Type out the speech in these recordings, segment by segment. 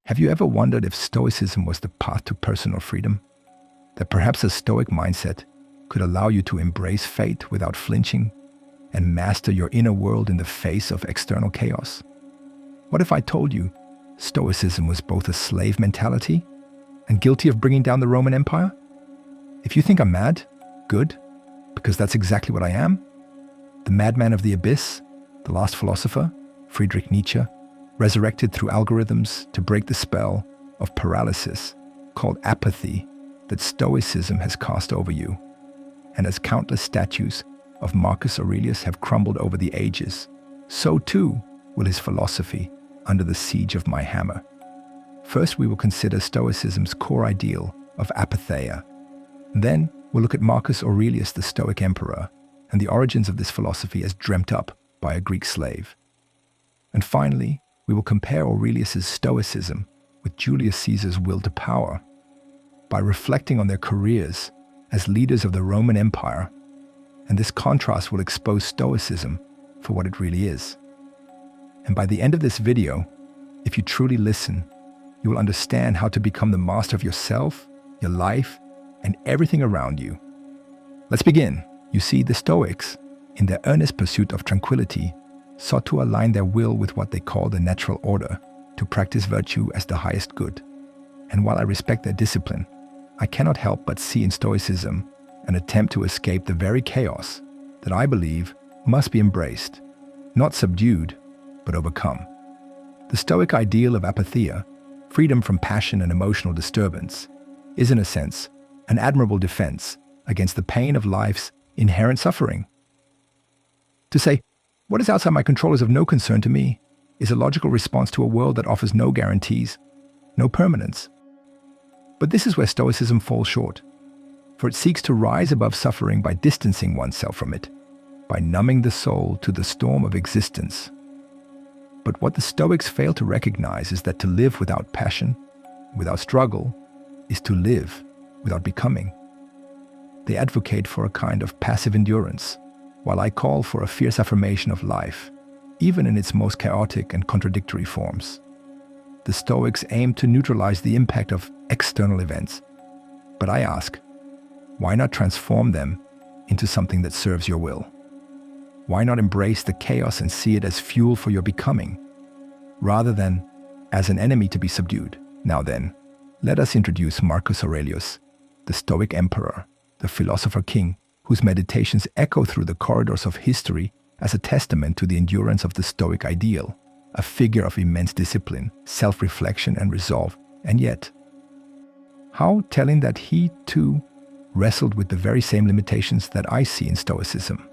Have you ever wondered if Stoicism was the path to personal freedom? That perhaps a Stoic mindset could allow you to embrace fate without flinching and master your inner world in the face of external chaos? What if I told you Stoicism was both a slave mentality and guilty of bringing down the Roman Empire? If you think I'm mad, good, because that's exactly what I am. The madman of the abyss, the last philosopher, Friedrich Nietzsche, resurrected through algorithms to break the spell of paralysis called apathy that Stoicism has cast over you, and as countless statues of Marcus Aurelius have crumbled over the ages, so too will his philosophy under the siege of my hammer. First, we will consider Stoicism's core ideal of Apatheia. Then, we'll look at Marcus Aurelius, the Stoic emperor, and the origins of this philosophy as dreamt up by a Greek slave. And finally, we will compare Aurelius's Stoicism with Julius Caesar's will to power. By reflecting on their careers as leaders of the Roman Empire, and this contrast will expose Stoicism for what it really is. And by the end of this video, if you truly listen, you will understand how to become the master of yourself, your life, and everything around you. Let's begin. You see, the Stoics, in their earnest pursuit of tranquility, sought to align their will with what they call the natural order, to practice virtue as the highest good. And while I respect their discipline, I cannot help but see in Stoicism an attempt to escape the very chaos that I believe must be embraced, not subdued, but overcome. The Stoic ideal of apatheia, freedom from passion and emotional disturbance, is in a sense an admirable defense against the pain of life's inherent suffering. To say, what is outside my control is of no concern to me, is a logical response to a world that offers no guarantees, no permanence. But this is where Stoicism falls short, for it seeks to rise above suffering by distancing oneself from it, by numbing the soul to the storm of existence. But what the Stoics fail to recognize is that to live without passion, without struggle, is to live without becoming. They advocate for a kind of passive endurance, while I call for a fierce affirmation of life, even in its most chaotic and contradictory forms. The Stoics aim to neutralize the impact of external events. But I ask, why not transform them into something that serves your will? Why not embrace the chaos and see it as fuel for your becoming, rather than as an enemy to be subdued? Now then, let us introduce Marcus Aurelius, the Stoic emperor, the philosopher king, whose meditations echo through the corridors of history as a testament to the endurance of the Stoic ideal, a figure of immense discipline, self-reflection, and resolve. And yet, how telling that he, too, wrestled with the very same limitations that I see in Stoicism.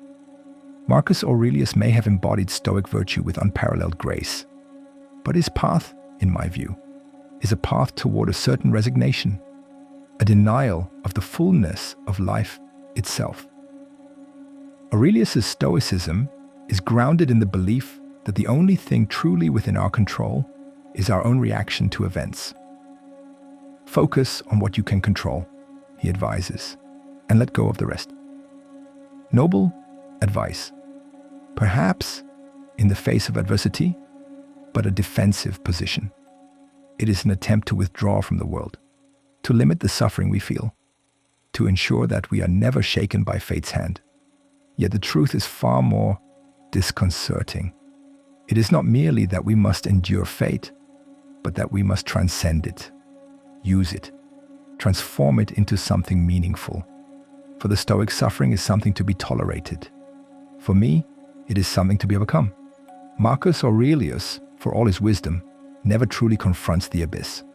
Marcus Aurelius may have embodied Stoic virtue with unparalleled grace, but his path, in my view, is a path toward a certain resignation, a denial of the fullness of life itself. Aurelius's Stoicism is grounded in the belief that the only thing truly within our control is our own reaction to events. Focus on what you can control, he advises, and let go of the rest. Noble advice, perhaps in the face of adversity, but a defensive position. It is an attempt to withdraw from the world, to limit the suffering we feel, to ensure that we are never shaken by fate's hand. Yet the truth is far more disconcerting. It is not merely that we must endure fate, but that we must transcend it, use it, transform it into something meaningful. For the Stoic, suffering is something to be tolerated. For me, it is something to be overcome. Marcus Aurelius, for all his wisdom, never truly confronts the abyss.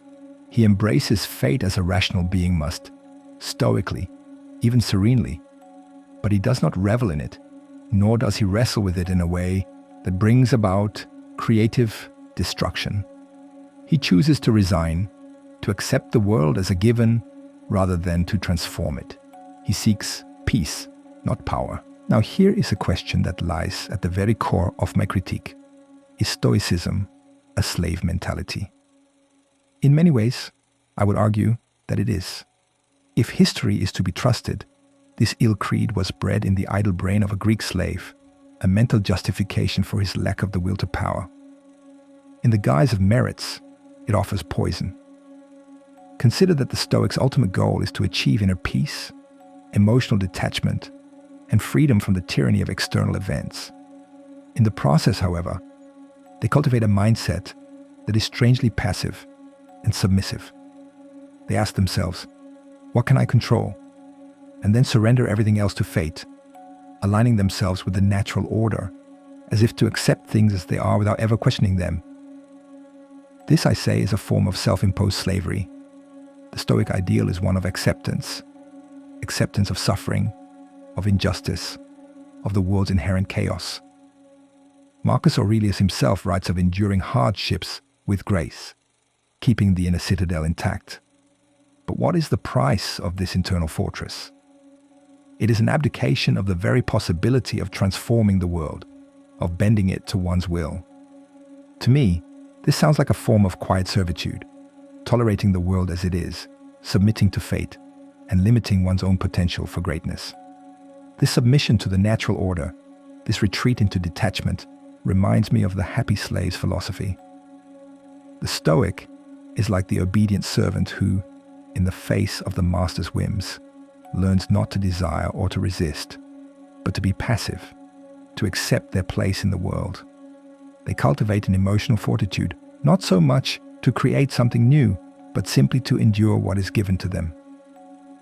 He embraces fate as a rational being must, stoically, even serenely. But he does not revel in it, nor does he wrestle with it in a way that brings about creative destruction. He chooses to resign, to accept the world as a given rather than to transform it. He seeks peace, not power. Now here is a question that lies at the very core of my critique. Is Stoicism a slave mentality? In many ways, I would argue that it is. If history is to be trusted, this ill creed was bred in the idle brain of a Greek slave, a mental justification for his lack of the will to power. In the guise of merits, it offers poison. Consider that the Stoics' ultimate goal is to achieve inner peace, emotional detachment, and freedom from the tyranny of external events. In the process, however, they cultivate a mindset that is strangely passive and submissive. They ask themselves, what can I control? And then surrender everything else to fate, aligning themselves with the natural order, as if to accept things as they are without ever questioning them. This, I say, is a form of self-imposed slavery. The Stoic ideal is one of acceptance of suffering, of injustice, of the world's inherent chaos. Marcus Aurelius himself writes of enduring hardships with grace, keeping the inner citadel intact. But what is the price of this internal fortress? It is an abdication of the very possibility of transforming the world, of bending it to one's will. To me, this sounds like a form of quiet servitude, tolerating the world as it is, submitting to fate, and limiting one's own potential for greatness. This submission to the natural order, this retreat into detachment, reminds me of the happy slave's philosophy. The Stoic is like the obedient servant who, in the face of the master's whims, learns not to desire or to resist, but to be passive, to accept their place in the world. They cultivate an emotional fortitude, not so much to create something new, but simply to endure what is given to them.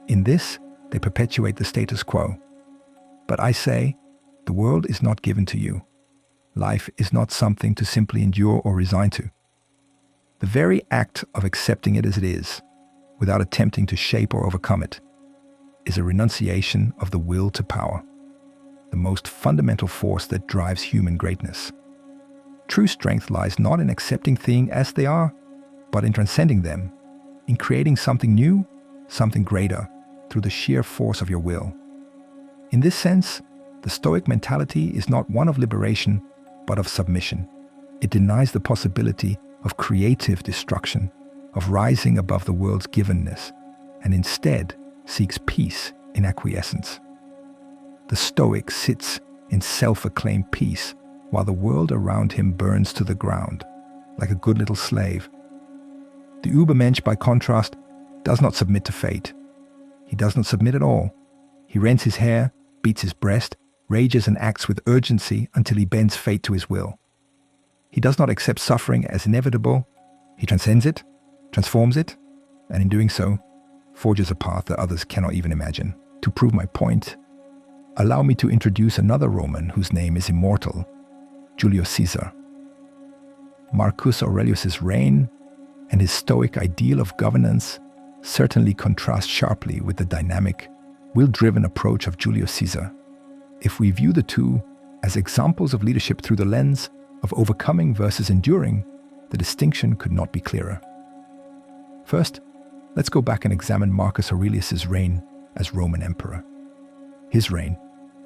In this, they perpetuate the status quo. But I say, the world is not given to you. Life is not something to simply endure or resign to. The very act of accepting it as it is, without attempting to shape or overcome it, is a renunciation of the will to power, the most fundamental force that drives human greatness. True strength lies not in accepting things as they are, but in transcending them, in creating something new, something greater, through the sheer force of your will. In this sense, the Stoic mentality is not one of liberation, but of submission. It denies the possibility of creative destruction, of rising above the world's givenness, and instead seeks peace in acquiescence. The Stoic sits in self-acclaimed peace, while the world around him burns to the ground, like a good little slave. The Übermensch, by contrast, does not submit to fate. He does not submit at all. He rends his hair, beats his breast, rages and acts with urgency until he bends fate to his will. He does not accept suffering as inevitable. He transcends it, transforms it, and in doing so, forges a path that others cannot even imagine. To prove my point, allow me to introduce another Roman whose name is immortal, Julius Caesar. Marcus Aurelius's reign and his Stoic ideal of governance certainly contrast sharply with the dynamic, will-driven approach of Julius Caesar. If we view the two as examples of leadership through the lens of overcoming versus enduring, the distinction could not be clearer. First, let's go back and examine Marcus Aurelius's reign as Roman emperor. His reign,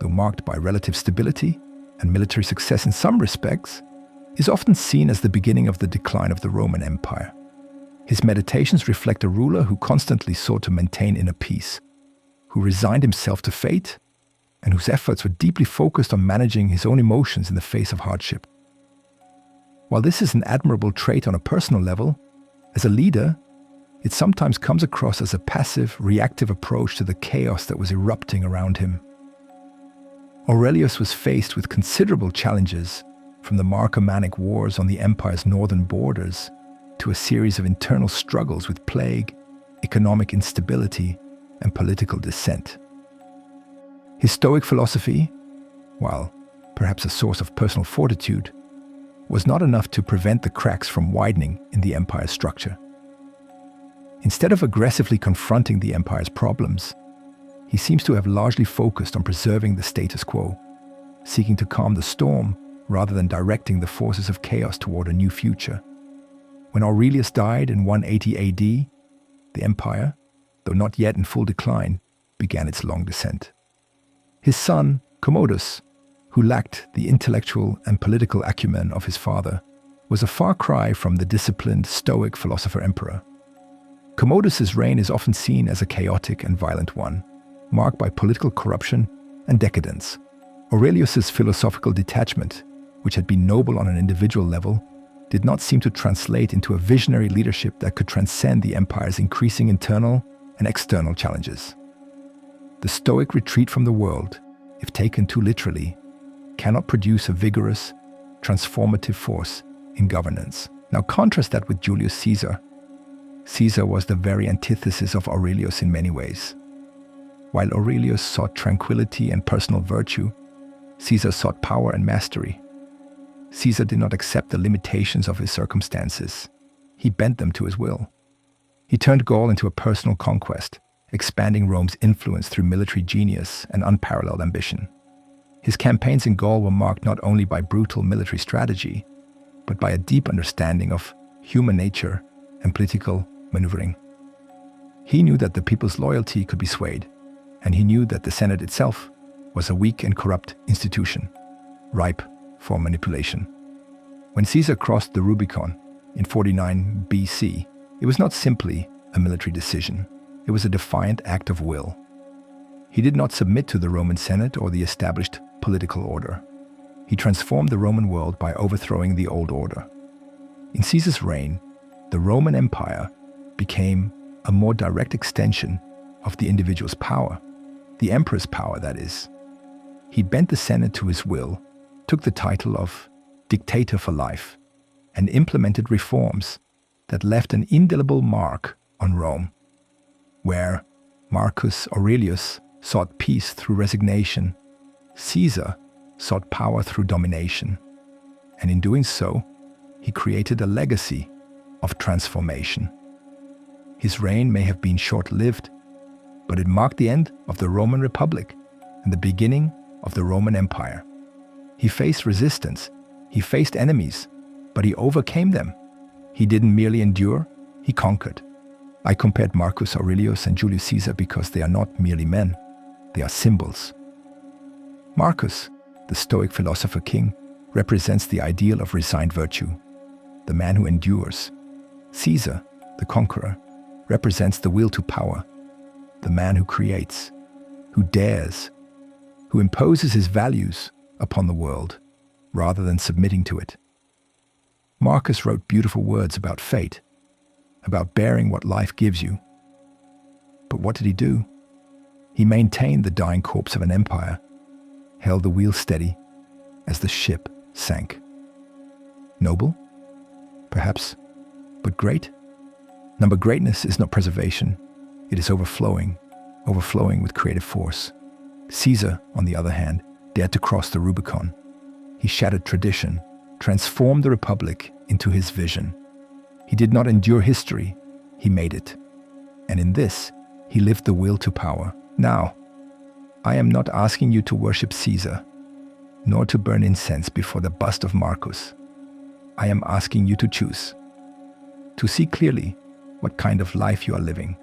though marked by relative stability and military success in some respects, is often seen as the beginning of the decline of the Roman Empire. His meditations reflect a ruler who constantly sought to maintain inner peace, who resigned himself to fate, and whose efforts were deeply focused on managing his own emotions in the face of hardship. While this is an admirable trait on a personal level, as a leader, it sometimes comes across as a passive, reactive approach to the chaos that was erupting around him. Aurelius was faced with considerable challenges, from the Marcomannic Wars on the empire's northern borders to a series of internal struggles with plague, economic instability, and political dissent. His Stoic philosophy, while perhaps a source of personal fortitude, was not enough to prevent the cracks from widening in the empire's structure. Instead of aggressively confronting the empire's problems, he seems to have largely focused on preserving the status quo, seeking to calm the storm rather than directing the forces of chaos toward a new future. When Aurelius died in 180 AD, the empire, though not yet in full decline, began its long descent. His son, Commodus, who lacked the intellectual and political acumen of his father, was a far cry from the disciplined Stoic philosopher-emperor. Commodus's reign is often seen as a chaotic and violent one, marked by political corruption and decadence. Aurelius's philosophical detachment, which had been noble on an individual level, did not seem to translate into a visionary leadership that could transcend the empire's increasing internal and external challenges. The Stoic retreat from the world, if taken too literally, cannot produce a vigorous, transformative force in governance. Now contrast that with Julius Caesar. Caesar was the very antithesis of Aurelius in many ways. While Aurelius sought tranquility and personal virtue, Caesar sought power and mastery. Caesar did not accept the limitations of his circumstances. He bent them to his will. He turned Gaul into a personal conquest, expanding Rome's influence through military genius and unparalleled ambition. His campaigns in Gaul were marked not only by brutal military strategy, but by a deep understanding of human nature and political maneuvering. He knew that the people's loyalty could be swayed, and he knew that the Senate itself was a weak and corrupt institution, ripe for manipulation. When Caesar crossed the Rubicon in 49 BC, it was not simply a military decision. It was a defiant act of will. He did not submit to the Roman Senate or the established political order. He transformed the Roman world by overthrowing the old order. In Caesar's reign, the Roman Empire became a more direct extension of the individual's power, the emperor's power, that is. He bent the Senate to his will, took the title of dictator for life, and implemented reforms that left an indelible mark on Rome. Where Marcus Aurelius sought peace through resignation, Caesar sought power through domination. And in doing so, he created a legacy of transformation. His reign may have been short-lived, but it marked the end of the Roman Republic and the beginning of the Roman Empire. He faced resistance, he faced enemies, but he overcame them. He didn't merely endure, he conquered. I compared Marcus Aurelius and Julius Caesar because they are not merely men, they are symbols. Marcus, the Stoic philosopher king, represents the ideal of resigned virtue, the man who endures. Caesar, the conqueror, represents the will to power, the man who creates, who dares, who imposes his values upon the world rather than submitting to it. Marcus wrote beautiful words about fate, about bearing what life gives you. But what did he do? He maintained the dying corpse of an empire, held the wheel steady as the ship sank. Noble? Perhaps, but great? Number greatness is not preservation, it is overflowing with creative force. Caesar, on the other hand, dared to cross the Rubicon. He shattered tradition, transformed the Republic into his vision. He did not endure history, he made it. And in this, he lived the will to power. Now, I am not asking you to worship Caesar, nor to burn incense before the bust of Marcus. I am asking you to choose, to see clearly what kind of life you are living.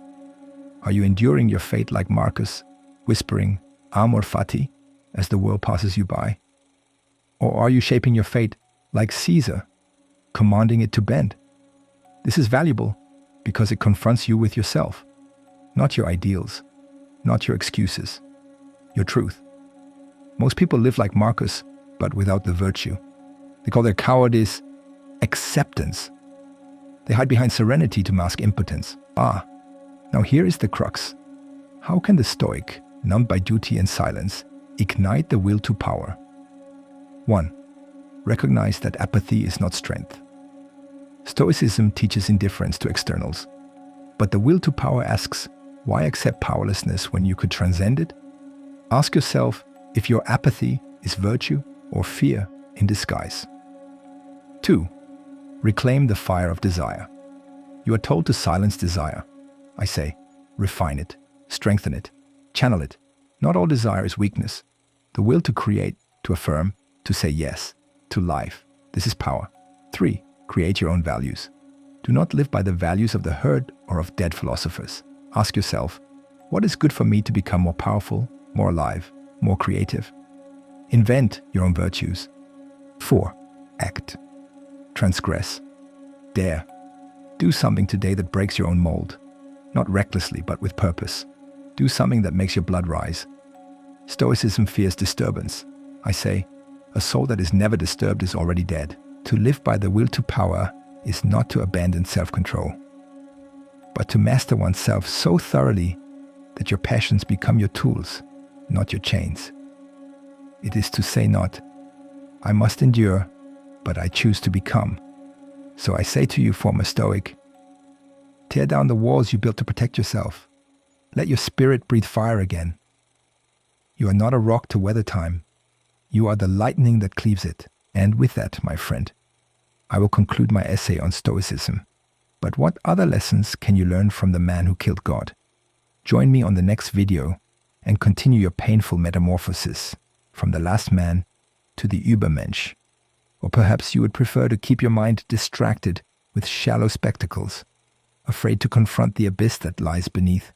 Are you enduring your fate like Marcus, whispering, amor fati, as the world passes you by? Or are you shaping your fate like Caesar, commanding it to bend? This is valuable because it confronts you with yourself, not your ideals, not your excuses, your truth. Most people live like Marcus, but without the virtue. They call their cowardice acceptance. They hide behind serenity to mask impotence. Now here is the crux. How can the Stoic, numbed by duty and silence, ignite the will to power? 1. Recognize that apathy is not strength. Stoicism teaches indifference to externals, but the will to power asks, why accept powerlessness when you could transcend it? Ask yourself if your apathy is virtue or fear in disguise. 2. Reclaim the fire of desire. You are told to silence desire. I say, refine it, strengthen it, channel it. Not all desire is weakness. The will to create, to affirm, to say yes, to life. This is power. 3. Create your own values. Do not live by the values of the herd or of dead philosophers. Ask yourself, what is good for me to become more powerful, more alive, more creative? Invent your own virtues. 4. Act. Transgress. Dare. Do something today that breaks your own mold. Not recklessly, but with purpose. Do something that makes your blood rise. Stoicism fears disturbance. I say, a soul that is never disturbed is already dead. To live by the will to power is not to abandon self-control, but to master oneself so thoroughly that your passions become your tools, not your chains. It is to say not, I must endure, but I choose to become. So I say to you, former Stoic, tear down the walls you built to protect yourself. Let your spirit breathe fire again. You are not a rock to weather time. You are the lightning that cleaves it. And with that, my friend, I will conclude my essay on Stoicism. But what other lessons can you learn from the man who killed God? Join me on the next video and continue your painful metamorphosis from the last man to the Übermensch. Or perhaps you would prefer to keep your mind distracted with shallow spectacles, afraid to confront the abyss that lies beneath.